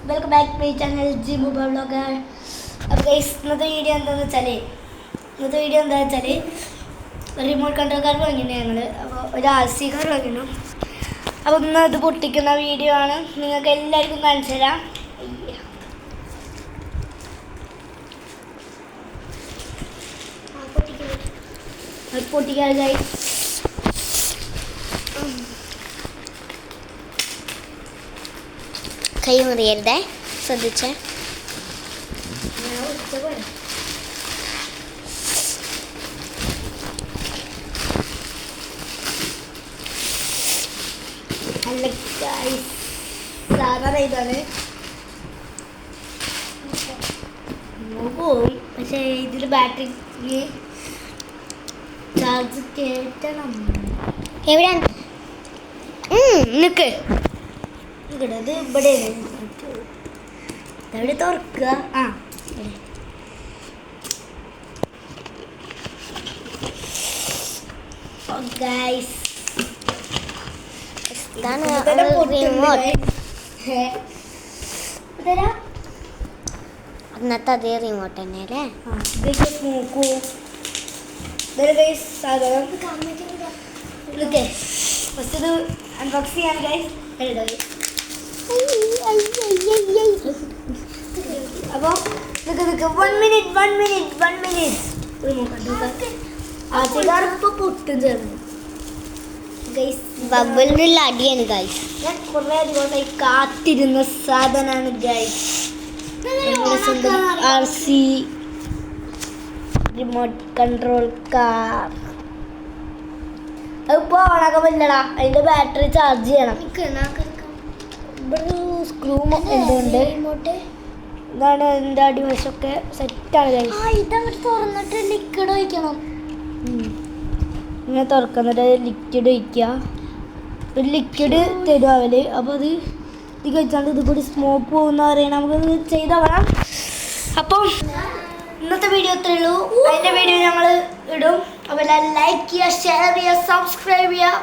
Welcome back to my channel Jimu vlogger. അപ്പോൾ guys ഇന്നത്തെ video എന്താണെന്ന് വെച്ചാൽ റിമോട്ട് കൺട്രോൾ കാർ വാങ്ങിയിരുന്നു ഞങ്ങൾ. അപ്പോൾ ഒരു RC കാർ വാങ്ങിയിരുന്നു. അപ്പോൾ ഇന്ന് അത് പൊട്ടിക്കുന്ന വീഡിയോ ആണ്, നിങ്ങൾക്ക് എല്ലാവർക്കും കാണിച്ചു തരാം. പൊട്ടിക്കാൻ ഗൈസ്. കൈ മുറിയരുതേ, ശ്രദ്ധിച്ചേ. അല്ല ഗൈസ്, സാധാരണ ഇതാണ് പോകും, പക്ഷേ ഇതിൽ ബാറ്ററി ചാർജ് കയറ്റണം. എവിടെയാണ് നിൽക്ക് ഇവിടെ, അത് ഇവിടെ എവിടെ തുറക്കുക. ആ ഗൈസ്, അന്നത്തെ അതേ റിമോട്ട് തന്നെ അല്ലേ? നോക്കൂ ഫസ്റ്റ് ഇത് അൺബോക്സ് ചെയ്യാൻ ഗൈസ്. അപ്പോൾ വൺ മിനിറ്റ് ആദ്യകാരപ്പോൾ പൊട്ടും ചേർന്നു ഗൈസ്. ബബിളിനുള്ള അടിയാണ് ഗൈസ്. ഞാൻ കുറേ ദിവസമായി കാത്തിരുന്ന സാധനമാണ് ഗൈസ്. സ്വന്തം RC റിമോട്ട് കൺട്രോൾ കാർ. അതിപ്പോൾ ഓണാക്കാൻ പറ്റില്ലടാ, അതിൻ്റെ ബാറ്ററി ചാർജ് ചെയ്യണം. ഇവിടെ സ്ക്രൂ എന്തുകൊണ്ട് ഇതാണ് എൻ്റെ അടിവശമൊക്കെ സെറ്റാണ് ഗൈസ്. ഇതങ്ങോട്ട് തുറന്നിട്ട് ലിക്വിഡ് ഒഴിക്കണം. ഇങ്ങനെ തുറക്കുന്നിട്ട് ലിക്വിഡ് ഒഴിക്കുക. ഒരു ലിക്വിഡ് തരും അവര്. അപ്പോൾ അത് ഇത് കഴിച്ചാണ്ട് ഇത് കൂടി സ്മോക്ക് പോകുന്ന പറയണം. നമുക്കത് ചെയ്ത് വേണം. അപ്പം ഇന്നത്തെ വീഡിയോ അത്രേ ഉള്ളൂ. അതിൻ്റെ വീഡിയോ ഞങ്ങൾ ഇടും. അപ്പോൾ എല്ലാവരും ലൈക്ക് ചെയ്യുക, ഷെയർ ചെയ്യുക, സബ്സ്ക്രൈബ് ചെയ്യുക.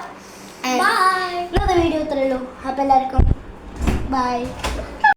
ഇന്നത്തെ വീഡിയോ അത്രേ ഉള്ളൂ. അപ്പോൾ എല്ലാവർക്കും ബൈ.